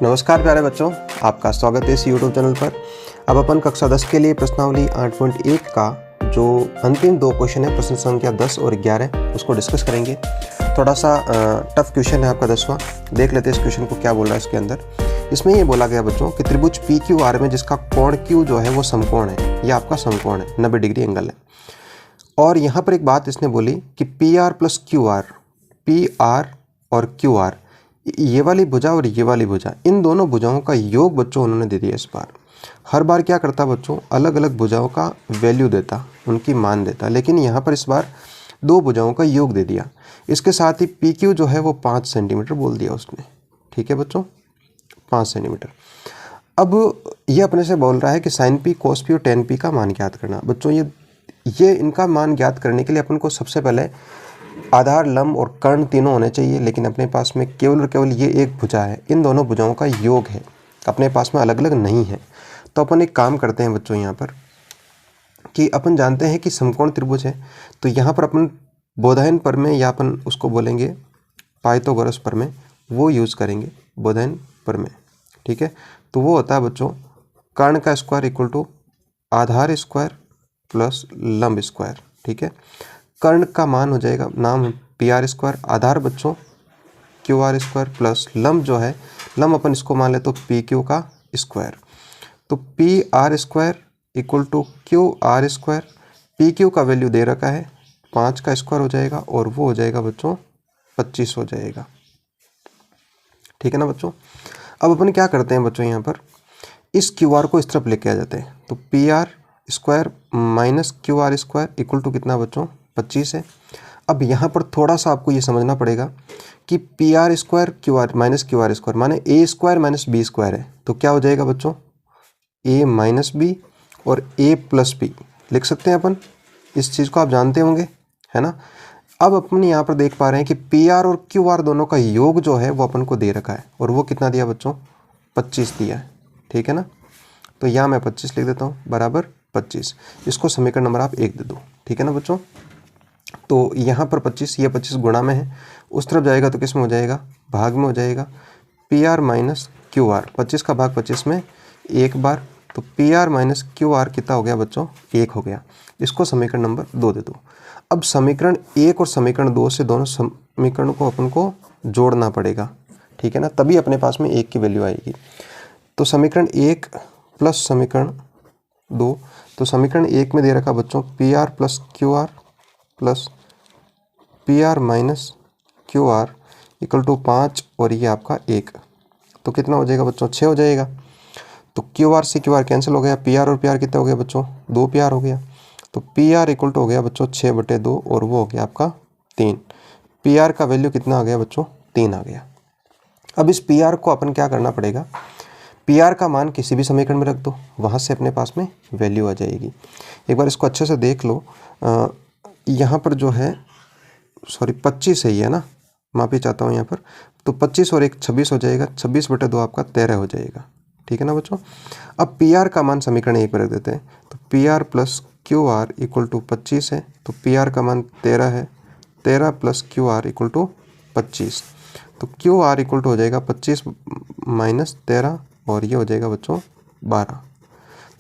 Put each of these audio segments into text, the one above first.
नमस्कार प्यारे बच्चों, आपका स्वागत है इस YouTube चैनल पर। अब अपन कक्षा 10 के लिए प्रश्नावली 8.1 का जो अंतिम दो क्वेश्चन है, प्रश्न संख्या 10 और 11, उसको डिस्कस करेंगे। थोड़ा सा टफ क्वेश्चन है आपका 10वां। देख लेते हैं इस क्वेश्चन को क्या बोल रहा है इसके अंदर। इसमें ये बोला गया बच्चों कि त्रिभुज PQR में जिसका कोण Q जो है वो समकोण है, ये आपका समकोण है, 90 डिग्री एंगल है। और यहाँ पर एक बात इसने बोली कि PR प्लस QR, PR और QR, ये वाली भुजा और ये वाली भुजा, इन दोनों भुजाओं का योग बच्चों उन्होंने दे दिया। इस बार हर बार क्या करता बच्चों, अलग अलग भुजाओं का वैल्यू देता, उनकी मान देता, लेकिन यहाँ पर इस बार दो भुजाओं का योग दे दिया। इसके साथ ही PQ जो है वो 5 सेंटीमीटर बोल दिया उसने। ठीक है बच्चों, 5 सेंटीमीटर। अब ये अपने से बोल रहा है कि sin P, cos P और tan P का मान ज्ञात करना। बच्चों ये इनका मान ज्ञात करने के लिए अपन को सबसे पहले आधार, लंब और कर्ण तीनों होने चाहिए, लेकिन अपने पास में केवल और केवल ये एक भुजा है, इन दोनों भुजाओं का योग है, अपने पास में अलग अलग नहीं है। तो अपन एक काम करते हैं बच्चों यहाँ पर कि अपन जानते हैं कि समकोण त्रिभुज है, तो यहाँ पर अपन बोधायन प्रमेय या अपन उसको बोलेंगे पाइथागोरस प्रमेय, वो यूज़ करेंगे, बोधायन प्रमेय। ठीक है, तो वो होता है बच्चों कर्ण का स्क्वायर इक्वल टू आधार स्क्वायर प्लस लंब स्क्वायर। ठीक है, कर्ण का मान हो जाएगा, नाम PR स्क्वायर, आधार बच्चों QR स्क्वायर प्लस लंब जो है, लंब अपन इसको मान ले तो PQ का स्क्वायर। तो PR square equal to QR square, PQ का वैल्यू दे रखा है 5 का स्क्वायर हो जाएगा और वो हो जाएगा बच्चों 25 हो जाएगा। ठीक है ना बच्चों। अब अपन क्या करते हैं बच्चों, यहाँ पर इस QR को इस तरफ लेके आ जाते हैं, तो PR square minus QR square equal to कितना बच्चों 25 है। अब यहाँ पर थोड़ा सा आपको ये समझना पड़ेगा कि PR square QR minus QR square माने A square minus B square है, तो क्या हो जाएगा बच्चों A माइनस B और A प्लस B लिख सकते हैं अपन। इस चीज़ को आप जानते होंगे, है ना। अब अपन यहाँ पर देख पा रहे हैं कि PR और QR दोनों का योग जो है वो अपन को दे रखा है, और वो कितना दिया बच्चों 25 दिया है। ठीक है ना, तो यहाँ मैं 25 लिख देता हूँ बराबर 25। इसको समीकरण नंबर आप 1 दे दो। ठीक है ना बच्चों, तो यहाँ पर 25, ये 25 गुणा में है, उस तरफ जाएगा तो किस में हो जाएगा, भाग में हो जाएगा। PR माइनस QR, 25 का भाग 25 में एक बार, तो PR माइनस QR कितना हो गया बच्चों 1 हो गया। इसको समीकरण नंबर 2 दे दो। अब समीकरण 1 और समीकरण 2 से दोनों समीकरण को अपन को जोड़ना पड़ेगा। ठीक है ना, तभी अपने पास में 1 की वैल्यू आएगी। तो समीकरण 1 प्लस समीकरण 2, तो समीकरण 1 में दे रखा बच्चों PR plus QR plus PR minus QR equal to 5 और ये आपका 1, तो कितना हो जाएगा बच्चों 6 हो जाएगा। तो QR से QR कैंसिल हो गया, PR और PR कितना हो गया बच्चों 2 PR हो गया, तो PR इक्वल टू हो गया बच्चों 6/2 और वो हो गया आपका 3। PR का वैल्यू कितना आ गया बच्चों 3 आ गया। अब इस PR को अपन क्या करना पड़ेगा, PR का मान किसी भी समीकरण में रख दो, वहाँ से अपने पास में वैल्यू आ जाएगी। एक बार इसको अच्छे से देख लो, यहाँ पर जो है 25 है ये ना, माफ़ी चाहता हूँ यहाँ पर, तो 25 और 1 26 हो जाएगा, 26/2 आपका 13 हो जाएगा। ठीक है ना बच्चों। अब PR का मान समीकरण 1 पर रख देते हैं, तो PR plus QR equal to 25 है, तो PR का मान 13 है, 13 प्लस QR इक्वल टू 25, तो QR इक्वल टू हो जाएगा 25 माइनस 13 और ये हो जाएगा बच्चों 12।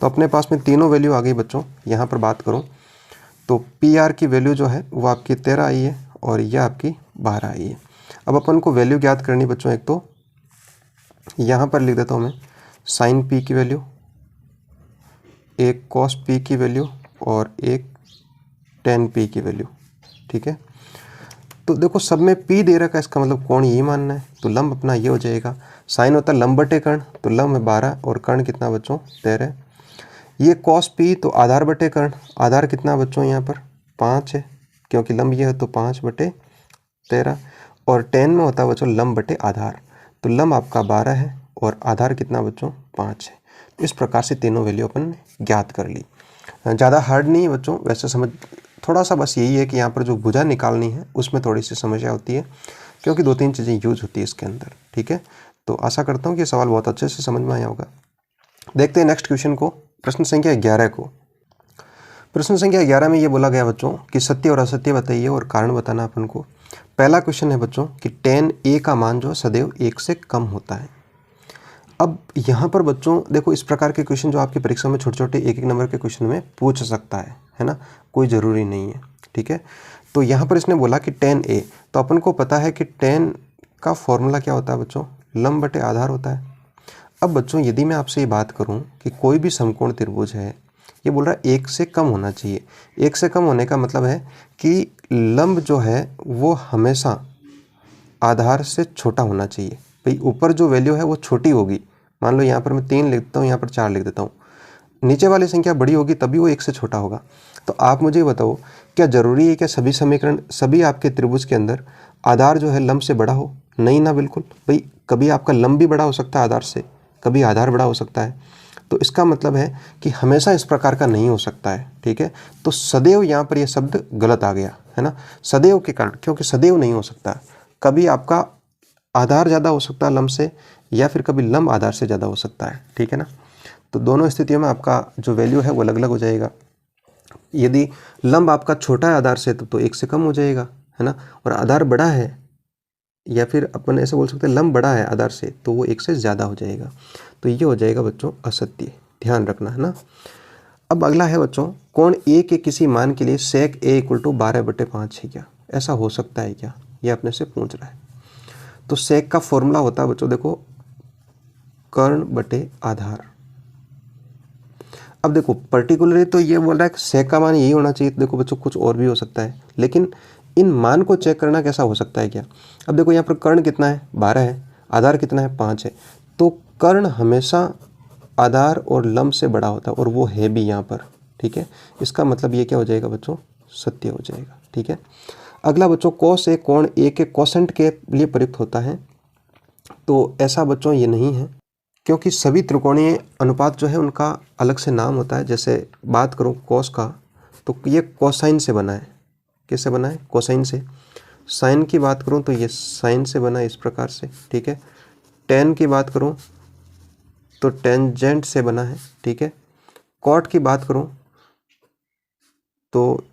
तो अपने पास में तीनों वैल्यू आ गई बच्चों। यहाँ पर बात करूँ तो PR की वैल्यू जो है वो आपकी 13 आई है और ये आपकी 12 आई है। अब अपन को वैल्यू ज्ञात करनी बच्चों, एक तो यहाँ पर लिख देता हूँ मैं sin P की वैल्यू, एक cos P की वैल्यू और एक tan P की वैल्यू। ठीक है, तो देखो सब में P दे रखा है, इसका मतलब कोण यही मानना है, तो लंब अपना ये हो जाएगा। साइन होता है लंब बटे कर्ण, तो लंब है 12 और कर्ण कितना बच्चों 13। ये cos P तो आधार बटे कर्ण, आधार कितना बच्चों यहाँ पर 5 है, क्योंकि लंब ये है तो 5/13, और tan में होता है बच्चों लंब बटे आधार, तो लंब आपका 12 है और आधार कितना बच्चों 5 है। इस प्रकार से तीनों वैल्यू अपन ने ज्ञात कर ली। ज़्यादा हार्ड नहीं है बच्चों, वैसे समझ थोड़ा सा बस यही है कि यहाँ पर जो भुजा निकालनी है उसमें थोड़ी सी समस्या होती है, क्योंकि 2-3 चीज़ें यूज होती है इसके अंदर। ठीक है, तो आशा करता हूँ कि सवाल बहुत अच्छे से समझ में आया होगा। देखते हैं नेक्स्ट क्वेश्चन को, प्रश्न संख्या 11 को। प्रश्न संख्या 11 में ये बोला गया बच्चों कि सत्य और असत्य बताइए और कारण बताना अपन को। पहला क्वेश्चन है बच्चों कि tan A का मान जो सदैव 1 से कम होता है। अब यहाँ पर बच्चों देखो, इस प्रकार के क्वेश्चन जो आपकी परीक्षा में छोटे छोटे एक एक नंबर के क्वेश्चन में पूछ सकता है ना, कोई ज़रूरी नहीं है, ठीक है। तो यहाँ पर इसने बोला कि tan a, तो अपन को पता है कि tan का फॉर्मूला क्या होता है बच्चों, लंब बटे आधार होता है। अब बच्चों यदि मैं आपसे ये बात करूँ कि कोई भी समकोण त्रिभुज है, ये बोल रहा है 1 से कम होना चाहिए। 1 से कम होने का मतलब है कि लंब जो है वो हमेशा आधार से छोटा होना चाहिए। भाई ऊपर जो वैल्यू है वो छोटी होगी, मान लो यहाँ पर मैं 3 लिख देता हूँ, यहाँ पर 4 लिख देता हूँ, नीचे वाली संख्या बड़ी होगी तभी वो 1 से छोटा होगा। तो आप मुझे बताओ, क्या ज़रूरी है क्या सभी समीकरण, सभी आपके त्रिभुज के अंदर आधार जो है लंब से बड़ा हो? नहीं ना, बिल्कुल। भाई कभी आपका लंब भी बड़ा हो सकता है आधार से, कभी आधार बड़ा हो सकता है। तो इसका मतलब है कि हमेशा इस प्रकार का नहीं हो सकता है, ठीक है। तो सदैव यहाँ पर यह शब्द गलत आ गया है ना, सदैव के कारण, क्योंकि सदैव नहीं हो सकता। कभी आपका आधार ज़्यादा हो सकता है लंब से, या फिर कभी लंब आधार से ज़्यादा हो सकता है, ठीक है ना। तो दोनों स्थितियों में आपका जो वैल्यू है वो अलग अलग हो जाएगा। यदि लंब आपका छोटा है आधार से तो 1 से कम हो जाएगा, है ना, और आधार बड़ा है, या फिर अपन ऐसे बोल सकते हैं लंब बड़ा है आधार से तो वो 1 से ज़्यादा हो जाएगा। तो ये हो जाएगा बच्चों असत्य, ध्यान रखना, है ना। अब अगला है बच्चों, कोण ए के किसी मान के लिए sec a = 12/5 है क्या? ऐसा हो सकता है क्या, ये अपने से पूछ रहा है। तो sec का फॉर्मूला होता है बच्चों देखो, कर्ण बटे आधार। अब देखो पर्टिकुलरली तो ये बोल रहा है कि sec का मान यही होना चाहिए। देखो बच्चों कुछ और भी हो सकता है, लेकिन इन मान को चेक करना कैसा हो सकता है क्या। अब देखो यहाँ पर कर्ण कितना है, 12 है, आधार कितना है, 5 है। तो कर्ण हमेशा आधार और लंब से बड़ा होता है, और वो है भी यहाँ पर, ठीक है। इसका मतलब ये क्या हो जाएगा बच्चों, सत्य हो जाएगा, ठीक है। अगला बच्चों, cos a कोण a के कोसेंट के लिए प्रयुक्त होता है। तो ऐसा बच्चों ये नहीं है, क्योंकि सभी त्रिकोणीय अनुपात जो है उनका अलग से नाम होता है। जैसे बात करूँ cos का, तो ये कोसाइन से बना है। किससे बना है, कोसाइन से। साइन की बात करूँ तो ये साइन से बना है, इस प्रकार से, ठीक है। tan की बात करूँ तो टेंजेंट से बना है, ठीक है। कॉट की बात करूं तो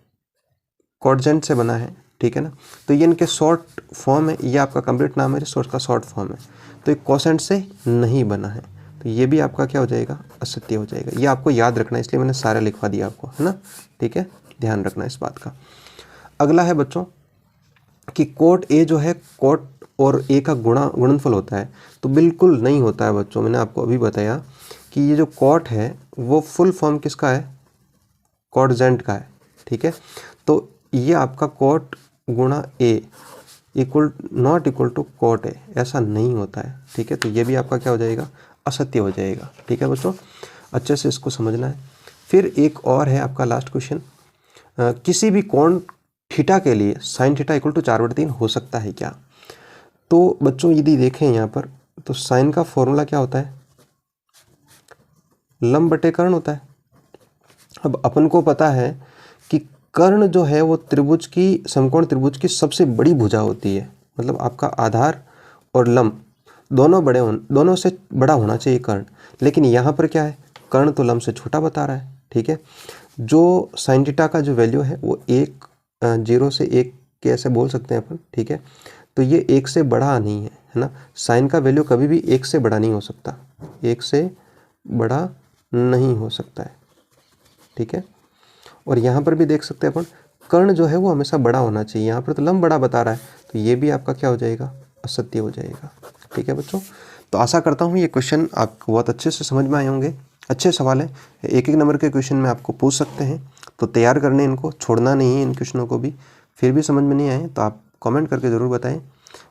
कॉटजेंट से बना है, ठीक है ना। तो ये इनके शॉर्ट फॉर्म है, ये आपका कंप्लीट नाम है, सोर्स का शॉर्ट फॉर्म है। तो ये कोसेंट से नहीं बना है, तो ये भी आपका क्या हो जाएगा, असत्य हो जाएगा। ये आपको याद रखना है, इसलिए मैंने सारा लिखवा दिया आपको, है ना, ठीक है, ध्यान रखना इस बात का। अगला है बच्चों कि कोट ए जो है कोट और ए का गुणनफल होता है, तो बिल्कुल नहीं होता है बच्चों। मैंने आपको अभी बताया कि ये जो कॉट है वो फुल फॉर्म किसका है, कॉटजेंट का है, ठीक है। तो ये आपका कॉट गुणा A not equal to cot A, ऐसा नहीं होता है, ठीक है। तो ये भी आपका क्या हो जाएगा, असत्य हो जाएगा, ठीक है बच्चों, अच्छे से इसको समझना है। फिर एक और है आपका लास्ट क्वेश्चन, किसी भी कोण थीटा के लिए साइन थीटा = 4/3 हो सकता है क्या। तो बच्चों यदि देखें यहाँ पर, तो साइन का फॉर्मूला क्या होता है, लंब बटे कर्ण होता है। अब अपन को पता है कि कर्ण जो है वो त्रिभुज की, समकोण त्रिभुज की सबसे बड़ी भुजा होती है। मतलब आपका आधार और लंब दोनों से बड़ा होना चाहिए कर्ण, लेकिन यहाँ पर क्या है, कर्ण तो लंब से छोटा बता रहा है, ठीक है। जो साइन थीटा का जो वैल्यू है वो 0 से 1 के ऐसे बोल सकते हैं अपन, ठीक है। तो ये 1 से बड़ा नहीं है ना, साइन का वैल्यू कभी भी 1 से बड़ा नहीं हो सकता, 1 से बड़ा नहीं हो सकता है, ठीक है। और यहाँ पर भी देख सकते हैं अपन, कर्ण जो है वो हमेशा बड़ा होना चाहिए। यहाँ पर तो लंब बड़ा बता रहा है, तो ये भी आपका क्या हो जाएगा, असत्य हो जाएगा, ठीक है बच्चों। तो आशा करता हूँ ये क्वेश्चन आपको बहुत अच्छे से समझ में आए होंगे। अच्छे सवाल है, एक एक नंबर के क्वेश्चन में आपको पूछ सकते हैं, तो तैयार करने, इनको छोड़ना नहीं है इन क्वेश्चनों को भी। फिर भी समझ में नहीं आए तो आप कमेंट करके ज़रूर बताएं।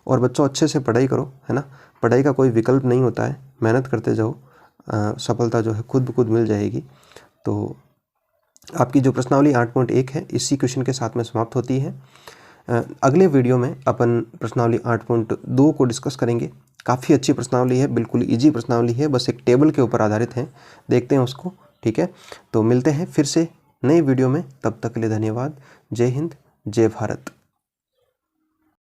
और बच्चों अच्छे से पढ़ाई करो, है ना, पढ़ाई का कोई विकल्प नहीं होता है, मेहनत करते जाओ, सफलता जो है खुद ब खुद मिल जाएगी। तो आपकी जो प्रश्नावली 8.1 है इसी क्वेश्चन के साथ में समाप्त होती है। अगले वीडियो में अपन प्रश्नावली 8.2 को डिस्कस करेंगे। काफ़ी अच्छी प्रश्नावली है, बिल्कुल इजी प्रश्नावली है, बस एक टेबल के ऊपर आधारित है, देखते हैं उसको, ठीक है। तो मिलते हैं फिर से नए वीडियो में, तब तक के लिए धन्यवाद। जय हिंद, जय भारत।